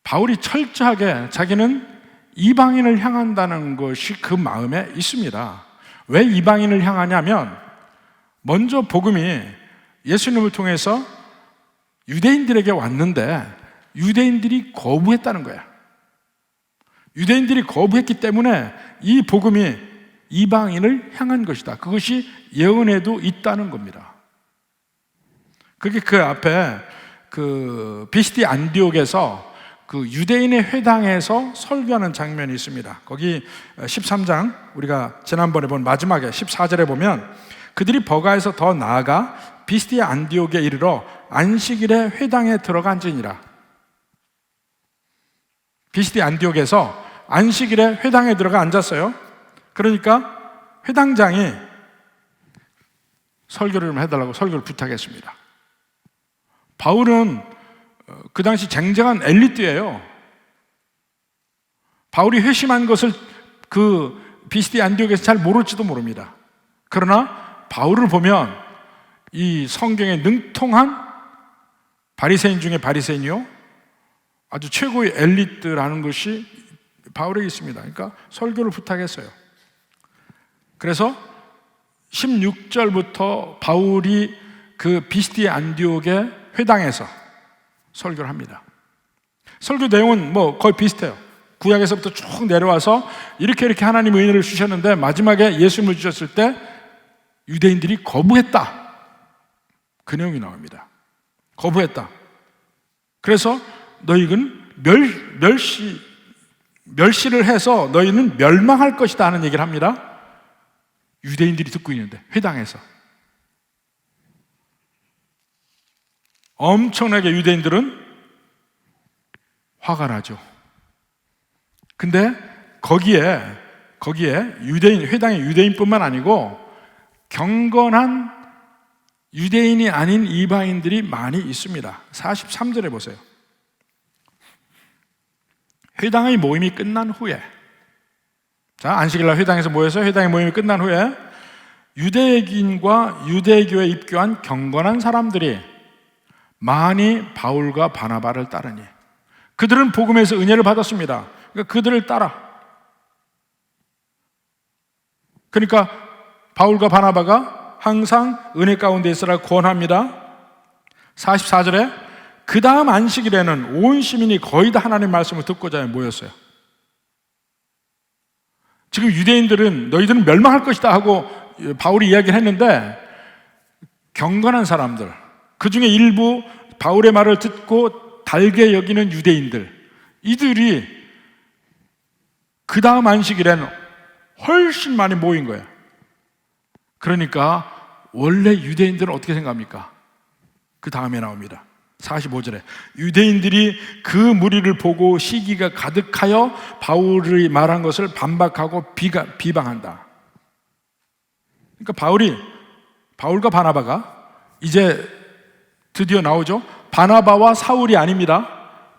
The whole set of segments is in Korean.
바울이 철저하게 자기는 이방인을 향한다는 것이 그 마음에 있습니다. 왜 이방인을 향하냐면 먼저 복음이 예수님을 통해서 유대인들에게 왔는데 유대인들이 거부했다는 거야. 유대인들이 거부했기 때문에 이 복음이 이방인을 향한 것이다. 그것이 예언에도 있다는 겁니다. 그게 그 앞에 그 비시디 안디옥에서 그 유대인의 회당에서 설교하는 장면이 있습니다. 거기 13장 우리가 지난번에 본 마지막에 14절에 보면 그들이 버가에서 더 나아가 비시디 안디옥에 이르러 안식일에 회당에 들어가 앉으니라. 비시디 안디옥에서 안식일에 회당에 들어가 앉았어요. 그러니까 회당장이 설교를 좀 해달라고 설교를 부탁했습니다. 바울은 그 당시 쟁쟁한 엘리트예요. 바울이 회심한 것을 그 비시디 안디옥에서 잘 모를지도 모릅니다. 그러나 바울을 보면 이 성경에 능통한 바리새인 중에 바리새인이요, 아주 최고의 엘리트라는 것이 바울에게 있습니다. 그러니까 설교를 부탁했어요. 그래서 16절부터 바울이 그 비시디 안디옥의 회당에서 설교를 합니다. 설교 내용은 뭐 거의 비슷해요. 구약에서부터 쭉 내려와서 이렇게 하나님 은혜를 주셨는데 마지막에 예수님을 주셨을 때 유대인들이 거부했다. 그 내용이 나옵니다. 거부했다. 그래서 너희는 멸시를 해서 너희는 멸망할 것이다 하는 얘기를 합니다. 유대인들이 듣고 있는데 회당에서 엄청나게 유대인들은 화가 나죠. 근데 거기에 유대인, 회당의 유대인뿐만 아니고 경건한 유대인이 아닌 이방인들이 많이 있습니다. 43절에 보세요. 회당의 모임이 끝난 후에, 자, 안식일날 회당에서 모여서 회당의 모임이 끝난 후에 유대인과 유대교에 입교한 경건한 사람들이 많이 바울과 바나바를 따르니 그들은 복음에서 은혜를 받았습니다. 그러니까 그들을 따라. 그러니까 바울과 바나바가 항상 은혜 가운데 있으라 권합니다. 44절에 그 다음 안식일에는 온 시민이 거의 다 하나님 말씀을 듣고자 모였어요. 지금 유대인들은 너희들은 멸망할 것이다 하고 바울이 이야기를 했는데 경건한 사람들, 그 중에 일부 바울의 말을 듣고 달게 여기는 유대인들, 이들이 그 다음 안식일에는 훨씬 많이 모인 거예요. 그러니까 원래 유대인들은 어떻게 생각합니까? 그 다음에 나옵니다. 45절에 유대인들이 그 무리를 보고 시기가 가득하여 바울이 말한 것을 반박하고 비방한다. 그러니까 바울과 바나바가 이제 드디어 나오죠. 바나바와 사울이 아닙니다.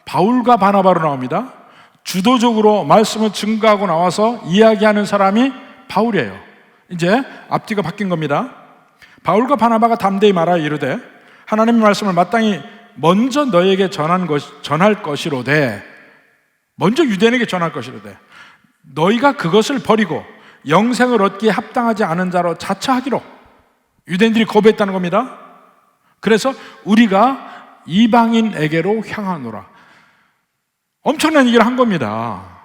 바울과 바나바로 나옵니다. 주도적으로 말씀을 증거하고 나와서 이야기하는 사람이 바울이에요. 이제 앞뒤가 바뀐 겁니다. 바울과 바나바가 담대히 말하여 이르되 하나님의 말씀을 마땅히 먼저 너에게 전할 것이로되, 먼저 유대인에게 전할 것이로되 너희가 그것을 버리고 영생을 얻기에 합당하지 않은 자로 자처하기로. 유대인들이 거부했다는 겁니다. 그래서 우리가 이방인에게로 향하노라. 엄청난 얘기를 한 겁니다.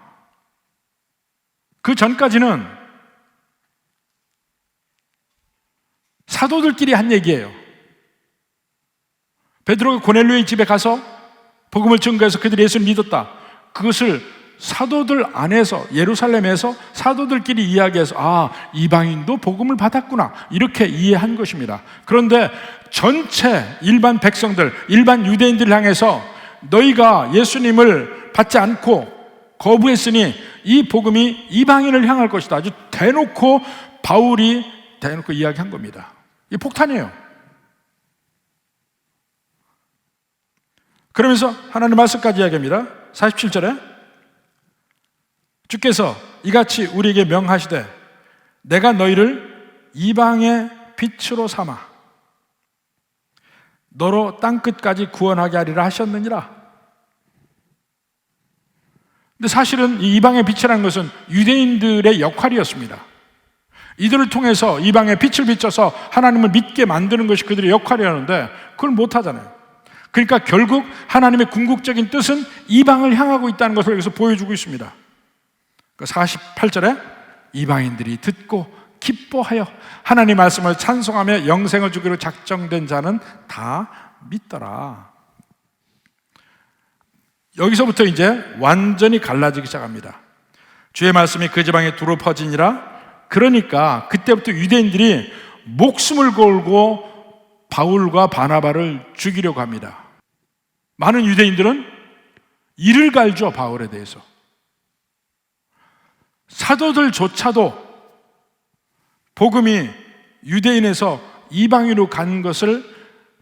그 전까지는 사도들끼리 한 얘기예요. 베드로가 고넬료의 집에 가서 복음을 증거해서 그들이 예수를 믿었다. 그것을 사도들 안에서, 예루살렘에서 사도들끼리 이야기해서 이방인도 복음을 받았구나, 이렇게 이해한 것입니다. 그런데 전체 일반 백성들, 일반 유대인들을 향해서 너희가 예수님을 받지 않고 거부했으니 이 복음이 이방인을 향할 것이다. 아주 대놓고 바울이 대놓고 이야기한 겁니다. 이게 폭탄이에요. 그러면서 하나님 말씀까지 이야기합니다. 47절에 주께서 이같이 우리에게 명하시되 내가 너희를 이방의 빛으로 삼아 너로 땅끝까지 구원하게 하리라 하셨느니라. 근데 사실은 이 이방의 빛이라는 것은 유대인들의 역할이었습니다. 이들을 통해서 이방의 빛을 비춰서 하나님을 믿게 만드는 것이 그들의 역할이었는데 그걸 못하잖아요. 그러니까 결국 하나님의 궁극적인 뜻은 이방을 향하고 있다는 것을 여기서 보여주고 있습니다. 48절에 이방인들이 듣고 기뻐하여 하나님 말씀을 찬송하며 영생을 주기로 작정된 자는 다 믿더라. 여기서부터 이제 완전히 갈라지기 시작합니다. 주의 말씀이 그 지방에 두루 퍼지니라. 그러니까 그때부터 유대인들이 목숨을 걸고 바울과 바나바를 죽이려고 합니다. 많은 유대인들은 이를 갈죠. 바울에 대해서. 사도들조차도 복음이 유대인에서 이방인으로 간 것을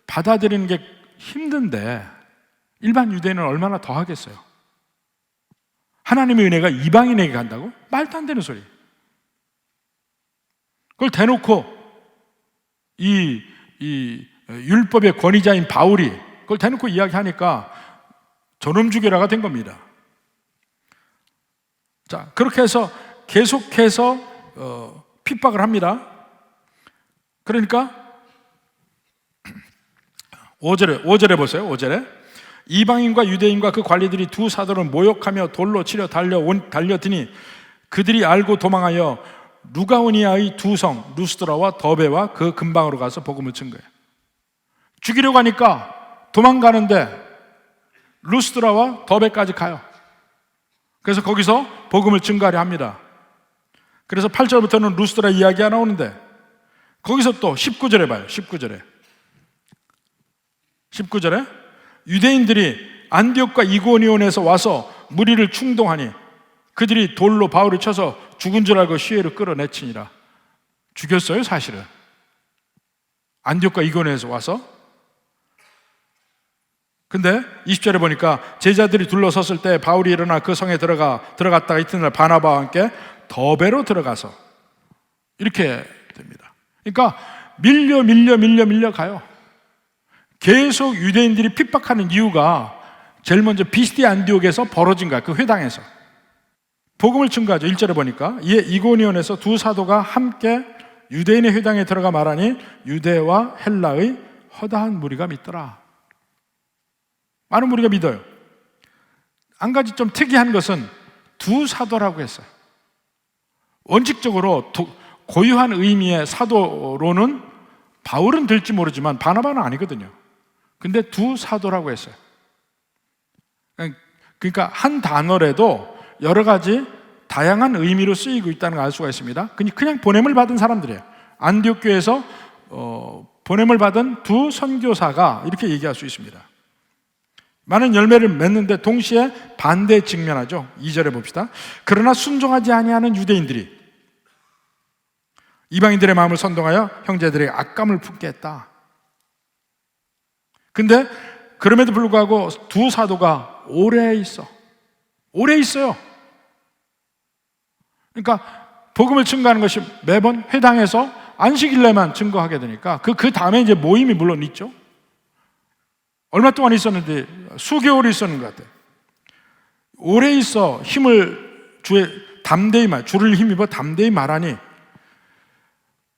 받아들이는 게 힘든데 일반 유대인은 얼마나 더 하겠어요? 하나님의 은혜가 이방인에게 간다고? 말도 안 되는 소리. 그걸 대놓고 이 율법의 권위자인 바울이 그걸 대놓고 이야기하니까 저놈 죽여라가 된 겁니다. 자, 그렇게 해서 계속해서 핍박을 합니다. 그러니까 5절에 보세요. 5절에 이방인과 유대인과 그 관리들이 두 사도를 모욕하며 돌로 치려 달려드니 그들이 알고 도망하여 루가오니아의 두 성 루스드라와 더베와 그 근방으로 가서 복음을 친 거예요. 죽이려고 하니까 도망가는데 루스드라와 더베까지 가요. 그래서 거기서 복음을 증거하려 합니다. 그래서 8절부터는 루스드라 이야기가 나오는데 거기서 또 19절에 봐요. 19절에 유대인들이 안디옥과 이고니온에서 와서 무리를 충동하니 그들이 돌로 바울을 쳐서 죽은 줄 알고 시외로 끌어내치니라. 죽였어요, 사실은. 안디옥과 이고니온에서 와서. 근데 20절에 보니까 제자들이 둘러섰을 때 바울이 일어나 그 성에 들어갔다가 이튿날 바나바와 함께 더베로 들어가서 이렇게 됩니다. 그러니까 밀려 가요. 계속 유대인들이 핍박하는 이유가 제일 먼저 비스디 안디옥에서 벌어진 거야. 그 회당에서 복음을 증거하죠. 1절에 보니까 이에 이고니온에서 두 사도가 함께 유대인의 회당에 들어가 말하니 유대와 헬라의 허다한 무리가 믿더라. 많은 무리가 믿어요. 한 가지 좀 특이한 것은 두 사도라고 했어요. 원칙적으로 고유한 의미의 사도로는 바울은 될지 모르지만 바나바는 아니거든요. 근데 두 사도라고 했어요. 그러니까 한 단어라도 여러 가지 다양한 의미로 쓰이고 있다는 걸 알 수가 있습니다. 그냥 보냄을 받은 사람들이에요. 안디옥 교회에서 보냄을 받은 두 선교사가 이렇게 얘기할 수 있습니다. 많은 열매를 맺는데 동시에 반대에 직면하죠. 2절에 봅시다. 그러나 순종하지 아니하는 유대인들이 이방인들의 마음을 선동하여 형제들에게 악감을 품게 했다. 근데 그럼에도 불구하고 두 사도가 오래 있어요. 그러니까 복음을 증거하는 것이 매번 회당에서 안식일에만 증거하게 되니까 그 다음에 이제 모임이 물론 있죠. 얼마 동안 있었는데 수개월이 있었는 것 같아요. 오래 있어 주를 힘입어 담대히 말하니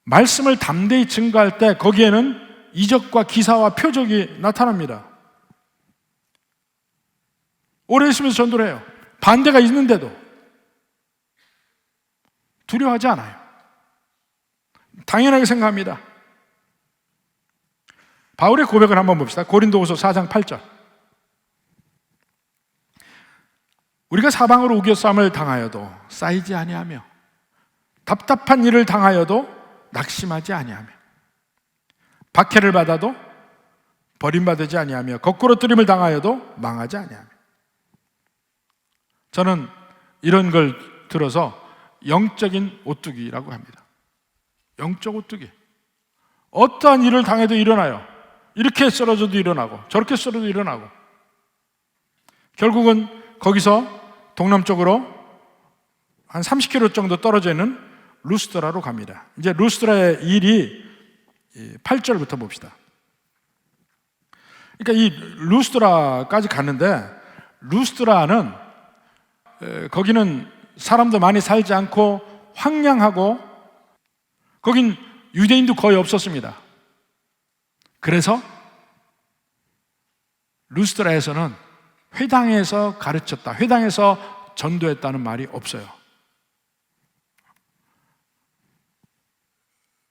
말씀을 담대히 증거할 때 거기에는 이적과 기사와 표적이 나타납니다. 오래 있으면서 전도를 해요. 반대가 있는데도 두려워하지 않아요. 당연하게 생각합니다. 바울의 고백을 한번 봅시다. 고린도후서 4장 8절. 우리가 사방으로 우겨싸움을 당하여도 쌓이지 아니하며 답답한 일을 당하여도 낙심하지 아니하며 박해를 받아도 버림받지 아니하며 거꾸로 뜨림을 당하여도 망하지 아니하며. 저는 이런 걸 들어서 영적인 오뚜기라고 합니다. 영적 오뚜기. 어떠한 일을 당해도 일어나요. 이렇게 쓰러져도 일어나고 저렇게 쓰러져도 일어나고. 결국은 거기서 동남쪽으로 한 30km 정도 떨어져 있는 루스드라로 갑니다. 이제 루스드라의 일이 8절부터 봅시다. 그러니까 이 루스드라까지 갔는데 루스드라는 거기는 사람도 많이 살지 않고 황량하고 거긴 유대인도 거의 없었습니다. 그래서 루스드라에서는 회당에서 가르쳤다, 회당에서 전도했다는 말이 없어요.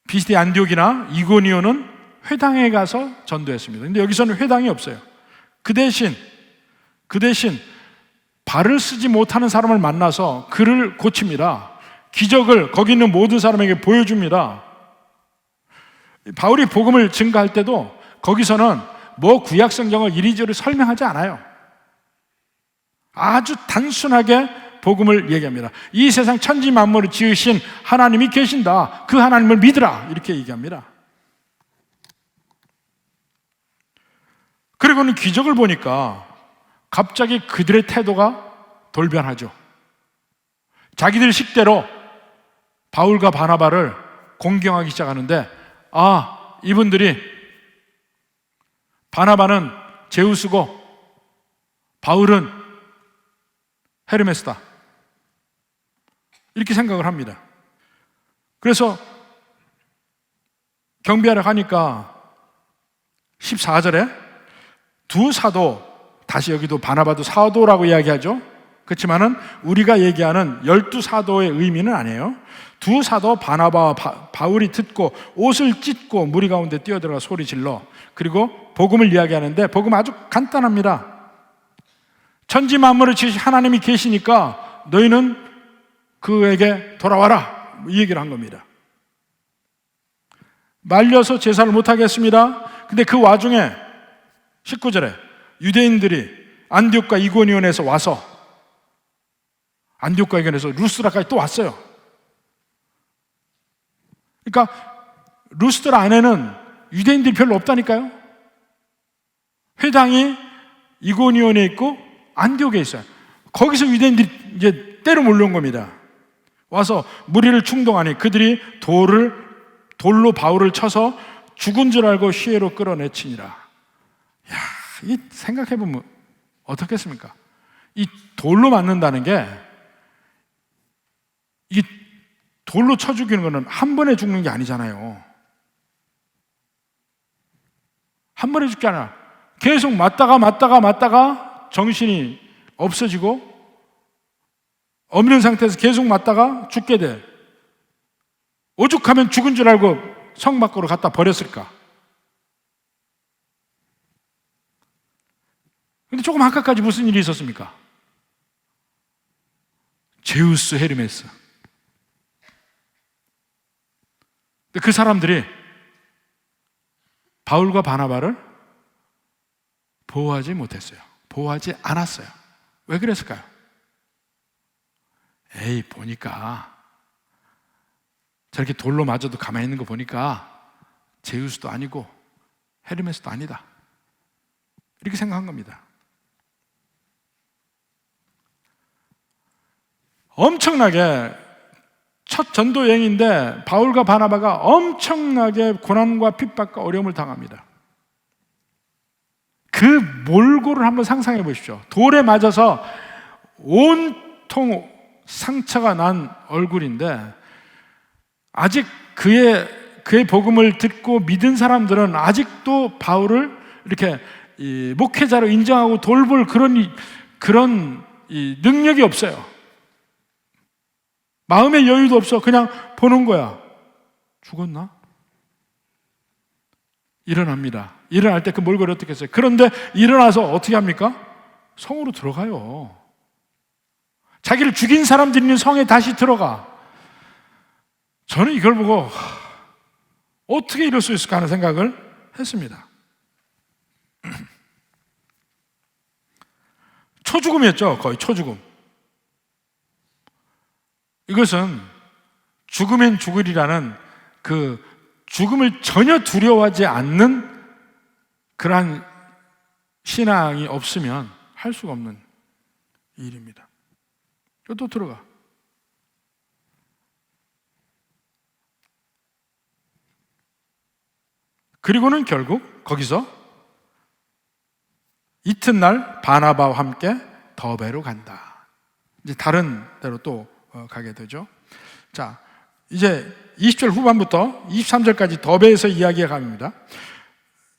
비스디 안디옥이나 이고니오는 회당에 가서 전도했습니다. 근데 여기서는 회당이 없어요. 그 대신 발을 쓰지 못하는 사람을 만나서 그를 고칩니다. 기적을 거기 있는 모든 사람에게 보여줍니다. 바울이 복음을 증거할 때도 거기서는 뭐 구약 성경을 이리저리 설명하지 않아요. 아주 단순하게 복음을 얘기합니다. 이 세상 천지 만물을 지으신 하나님이 계신다. 그 하나님을 믿으라. 이렇게 얘기합니다. 그리고는 기적을 보니까 갑자기 그들의 태도가 돌변하죠. 자기들 식대로 바울과 바나바를 공경하기 시작하는데, 이분들이 바나바는 제우스고 바울은 헤르메스다, 이렇게 생각을 합니다. 그래서 경비하러 가니까 14절에 두 사도, 다시 여기도 바나바도 사도라고 이야기하죠. 그렇지만은 우리가 얘기하는 12사도의 의미는 아니에요. 두 사도 바나바와 바울이 듣고 옷을 찢고 무리 가운데 뛰어들어가 소리 질러, 그리고 복음을 이야기하는데 복음 아주 간단합니다. 천지 만물을 지으신 하나님이 계시니까 너희는 그에게 돌아와라, 이 얘기를 한 겁니다. 말려서 제사를 못하겠습니다. 근데 그 와중에 19절에 유대인들이 안디옥과 이고니온에서 와서, 안디옥과 이고니온에서 루스드라까지 또 왔어요. 그러니까 루스드라 안에는 유대인들이 별로 없다니까요. 회당이 이고니온에 있고 안디옥에 있어요. 거기서 유대인들이 이제 때로 몰려온 겁니다. 와서 무리를 충동하니 그들이 돌로 바울을 쳐서 죽은 줄 알고 시외로 끌어내치니라. 이 생각해보면 어떻겠습니까? 이 돌로 맞는다는 게, 이 돌로 쳐 죽이는 거는 한 번에 죽는 게 아니잖아요. 한 번에 죽지 않아. 계속 맞다가 정신이 없어지고 없는 상태에서 계속 맞다가 죽게 돼. 오죽하면 죽은 줄 알고 성 밖으로 갖다 버렸을까? 근데 조금 아까까지 무슨 일이 있었습니까? 제우스, 헤르메스. 근데 그 사람들이 바울과 바나바를 보호하지 못했어요. 보호하지 않았어요. 왜 그랬을까요? 보니까 저렇게 돌로 맞아도 가만히 있는 거 보니까 제우스도 아니고 헤르메스도 아니다, 이렇게 생각한 겁니다. 엄청나게 첫 전도 여행인데 바울과 바나바가 엄청나게 고난과 핍박과 어려움을 당합니다. 그 몰골을 한번 상상해 보십시오. 돌에 맞아서 온통 상처가 난 얼굴인데, 아직 그의 복음을 듣고 믿은 사람들은 아직도 바울을 이렇게 목회자로 인정하고 돌볼 그런 능력이 없어요. 마음의 여유도 없어. 그냥 보는 거야. 죽었나? 일어납니다. 일어날 때 그 몰골이 어떻게 했어요? 그런데 일어나서 어떻게 합니까? 성으로 들어가요. 자기를 죽인 사람들이 있는 성에 다시 들어가. 저는 이걸 보고 어떻게 이럴 수 있을까 하는 생각을 했습니다. 초죽음이었죠. 거의 초죽음. 이것은 죽으면 죽으리라는 그 죽음을 전혀 두려워하지 않는 그러한 신앙이 없으면 할 수가 없는 일입니다. 또 들어가. 그리고는 결국 거기서 이튿날 바나바와 함께 더베로 간다. 이제 다른 데로 또 가게 되죠. 자, 이제 20절 후반부터 23절까지 더베에서 이야기가 갑니다.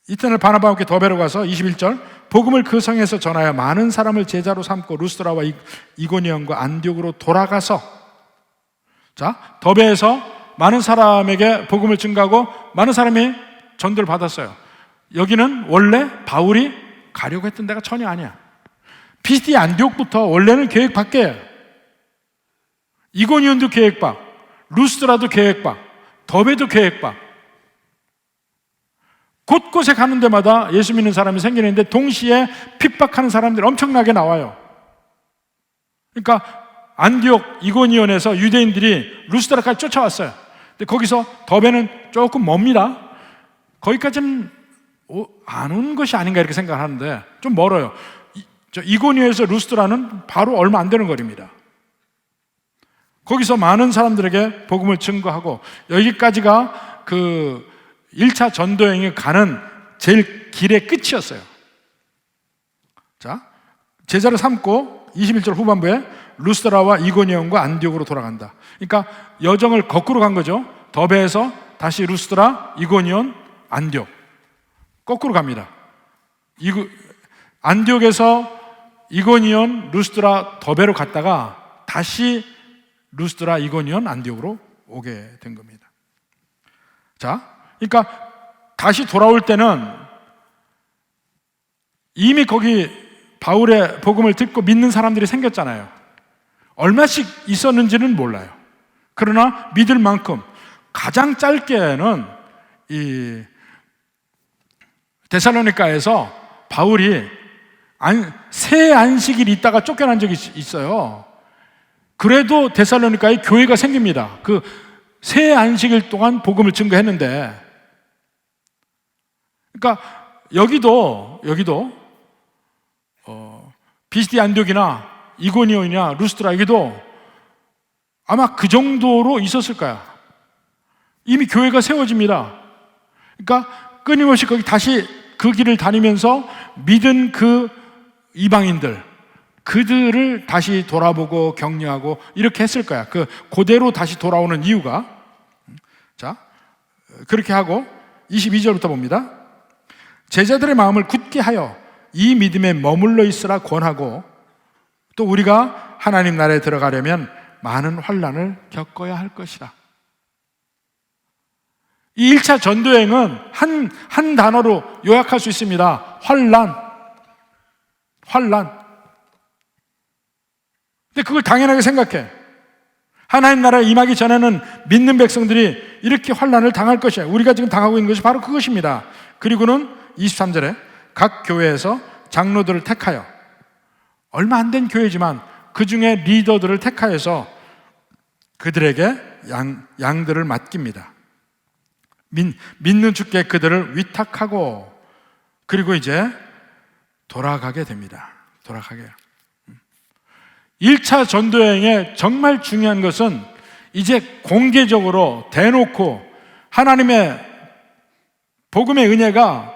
이튿날 바나바와 함께 더베로 가서 21절 복음을 그 성에서 전하여 많은 사람을 제자로 삼고 루스드라와 이고니온과 안디옥으로 돌아가서, 자, 더베에서 많은 사람에게 복음을 증가하고 많은 사람이 전도를 받았어요. 여기는 원래 바울이 가려고 했던 데가 전혀 아니야. 피스디 안디옥부터 원래는 계획 밖이에요. 이고니온도 계획 밖, 루스드라도 계획 밖, 더베도 계획 밖. 곳곳에 가는 데마다 예수 믿는 사람이 생기는데 동시에 핍박하는 사람들이 엄청나게 나와요. 그러니까 안디옥, 이고니온에서 유대인들이 루스드라까지 쫓아왔어요. 근데 거기서 더베는 조금 멉니다. 거기까지는 안 온 것이 아닌가 이렇게 생각하는데 좀 멀어요. 이고니온에서 루스드라는 바로 얼마 안 되는 거리입니다. 거기서 많은 사람들에게 복음을 증거하고, 여기까지가 그 1차 전도여행이 가는 제일 길의 끝이었어요. 자, 제자를 삼고 21절 후반부에 루스드라와 이고니온과 안디옥으로 돌아간다. 그러니까 여정을 거꾸로 간 거죠. 더베에서 다시 루스드라, 이고니온, 안디옥. 거꾸로 갑니다. 안디옥에서 이고니온, 루스드라, 더베로 갔다가 다시 루스드라, 이고니온, 안디옥으로 오게 된 겁니다. 자, 그러니까 다시 돌아올 때는 이미 거기 바울의 복음을 듣고 믿는 사람들이 생겼잖아요. 얼마씩 있었는지는 몰라요. 그러나 믿을 만큼 가장 짧게는 이 데살로니가에서 바울이 새 안식일 있다가 쫓겨난 적이 있어요. 그래도 데살로니가에 교회가 생깁니다. 그 새 안식일 동안 복음을 증거했는데, 그러니까 여기도 비스디 안디옥이나 이고니온이나 루스드라, 여기도 아마 그 정도로 있었을 거야. 이미 교회가 세워집니다. 그러니까 끊임없이 거기 다시 그 길을 다니면서 믿은 그 이방인들, 그들을 다시 돌아보고 격려하고 이렇게 했을 거야. 그대로 다시 돌아오는 이유가. 자, 그렇게 하고 22절부터 봅니다. 제자들의 마음을 굳게 하여 이 믿음에 머물러 있으라 권하고, 또 우리가 하나님 나라에 들어가려면 많은 환난을 겪어야 할 것이라. 이 1차 전도여행은 한 단어로 요약할 수 있습니다. 환난. 근데 그걸 당연하게 생각해. 하나님 나라에 임하기 전에는 믿는 백성들이 이렇게 환난을 당할 것이야. 우리가 지금 당하고 있는 것이 바로 그것입니다. 그리고는 23절에 각 교회에서 장로들을 택하여, 얼마 안 된 교회지만 그 중에 리더들을 택하여서 그들에게 양들을 맡깁니다. 믿는 주께 그들을 위탁하고, 그리고 이제 돌아가게 됩니다. 돌아가게요. 1차 전도여행에 정말 중요한 것은 이제 공개적으로 대놓고 하나님의 복음의 은혜가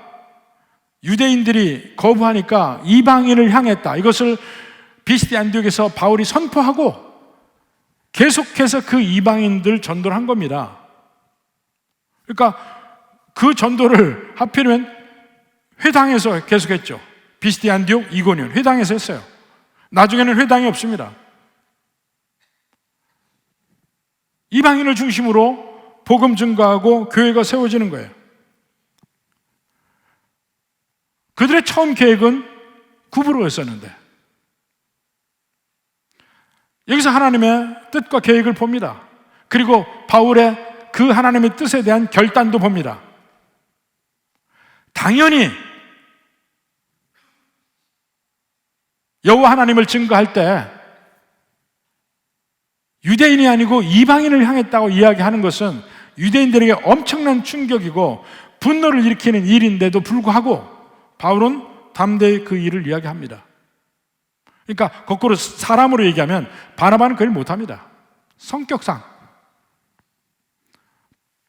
유대인들이 거부하니까 이방인을 향했다. 이것을 비스디 안디옥에서 바울이 선포하고 계속해서 그 이방인들 전도를 한 겁니다. 그러니까 그 전도를 하필이면 회당에서 계속했죠. 비스디 안디옥, 이고니온 회당에서 했어요. 나중에는 회당이 없습니다. 이방인을 중심으로 복음 증거하고 교회가 세워지는 거예요. 그들의 처음 계획은 구부로였었는데, 여기서 하나님의 뜻과 계획을 봅니다. 그리고 바울의 그 하나님의 뜻에 대한 결단도 봅니다. 당연히 여호와 하나님을 증거할 때 유대인이 아니고 이방인을 향했다고 이야기하는 것은 유대인들에게 엄청난 충격이고 분노를 일으키는 일인데도 불구하고 바울은 담대히 그 일을 이야기합니다. 그러니까 거꾸로 사람으로 얘기하면 바나바는 그 일 못합니다. 성격상.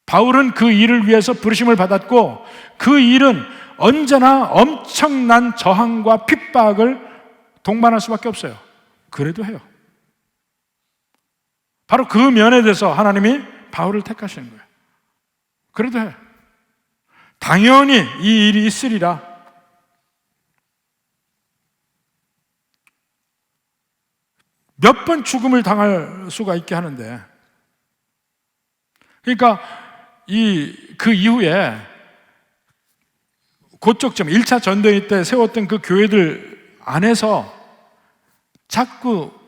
바울은 그 일을 위해서 부르심을 받았고 그 일은 언제나 엄청난 저항과 핍박을 동반할 수밖에 없어요. 그래도 해요. 바로 그 면에 대해서 하나님이 바울을 택하시는 거예요. 그래도 해. 당연히 이 일이 있으리라. 몇 번 죽음을 당할 수가 있게 하는데, 그러니까 그 이후에 고쪽점 1차 전도회 때 세웠던 그 교회들 안에서 자꾸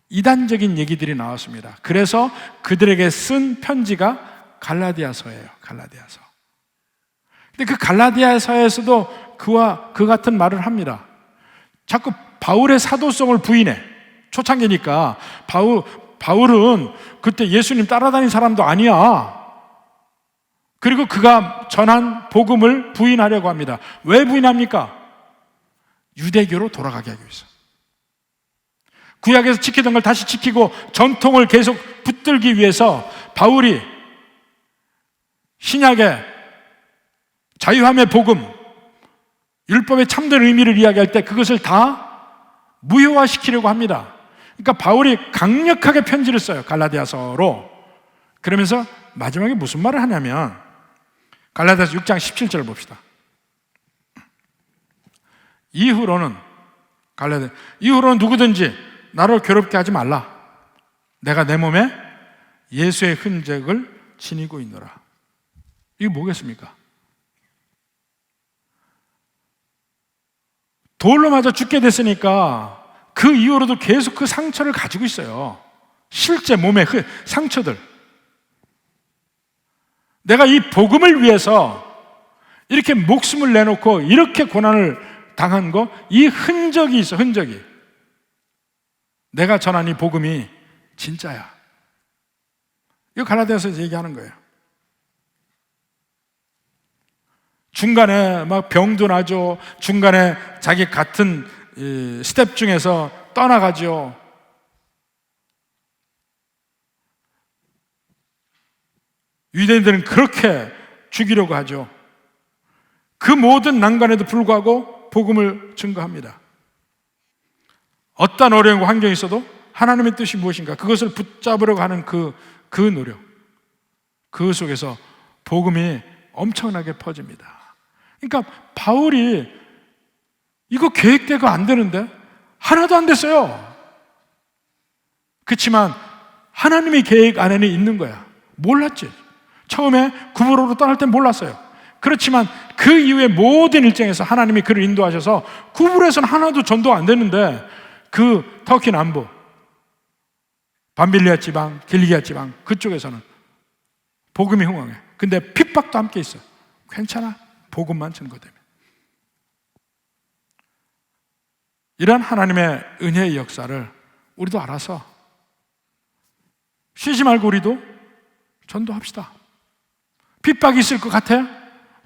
이단적인 얘기들이 나왔습니다. 그래서 그들에게 쓴 편지가 갈라디아서예요. 갈라디아서. 근데 그 갈라디아서에서도 그와 그 같은 말을 합니다. 자꾸 바울의 사도성을 부인해. 초창기니까 바울은 그때 예수님 따라다닌 사람도 아니야. 그리고 그가 전한 복음을 부인하려고 합니다. 왜 부인합니까? 유대교로 돌아가게 하기 위해서. 구약에서 지키던 걸 다시 지키고 전통을 계속 붙들기 위해서 바울이 신약의 자유함의 복음, 율법의 참된 의미를 이야기할 때 그것을 다 무효화시키려고 합니다. 그러니까 바울이 강력하게 편지를 써요. 갈라디아서로. 그러면서 마지막에 무슨 말을 하냐면 갈라디아서 6장 17절을 봅시다. 이후로는 누구든지 나를 괴롭게 하지 말라. 내가 내 몸에 예수의 흔적을 지니고 있노라. 이게 뭐겠습니까? 돌로 맞아 죽게 됐으니까 그 이후로도 계속 그 상처를 가지고 있어요. 실제 몸의 상처들. 내가 이 복음을 위해서 이렇게 목숨을 내놓고 이렇게 고난을 당한 거, 이 흔적이 있어, 흔적이. 내가 전한 이 복음이 진짜야. 이거 갈라디아서에서 얘기하는 거예요. 중간에 막 병도 나죠. 중간에 자기 같은 스텝 중에서 떠나가죠. 유대인들은 그렇게 죽이려고 하죠. 그 모든 난관에도 불구하고 복음을 증거합니다. 어떤 어려운 환경이 있어도 하나님의 뜻이 무엇인가 그것을 붙잡으려고 하는 그 노력, 그 속에서 복음이 엄청나게 퍼집니다. 그러니까 바울이 이거 계획대로 안 되는데 하나도 안 됐어요. 그렇지만 하나님의 계획 안에는 있는 거야. 몰랐지. 처음에 구브로로 떠날 땐 몰랐어요. 그렇지만 그 이후에 모든 일정에서 하나님이 그를 인도하셔서 구브로에서는 하나도 전도 안 되는데 그 터키 남부 밤빌리아 지방, 길리기아 지방 그쪽에서는 복음이 흥황해. 근데 핍박도 함께 있어요. 괜찮아. 복음만 증거되면. 이런 하나님의 은혜의 역사를 우리도 알아서 쉬지 말고 우리도 전도합시다. 핍박이 있을 것 같아요?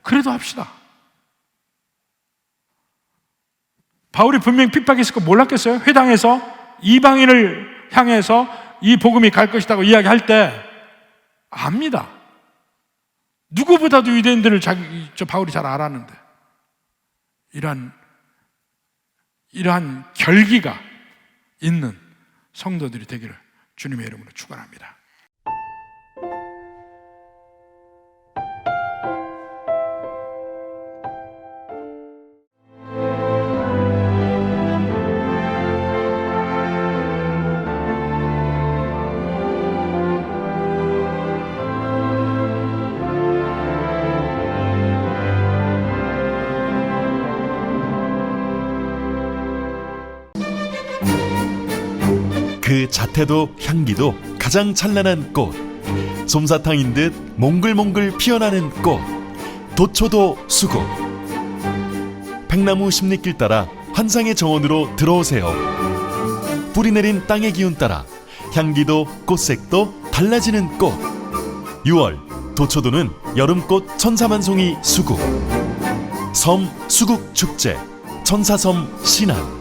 그래도 합시다. 바울이 분명히 핍박이 있을 거 몰랐겠어요? 회당에서 이방인을 향해서 이 복음이 갈 것이라고 이야기할 때 압니다. 누구보다도 유대인들을 바울이 잘 알았는데 이러한 결기가 있는 성도들이 되기를 주님의 이름으로 축원합니다. 그 자태도 향기도 가장 찬란한 꽃, 솜사탕인 듯 몽글몽글 피어나는 꽃, 도초도 수국. 백나무 십리길 따라 환상의 정원으로 들어오세요. 뿌리 내린 땅의 기운 따라 향기도 꽃색도 달라지는 꽃. 6월 도초도는 여름꽃 천사만송이 수국. 섬 수국축제 천사섬 신안.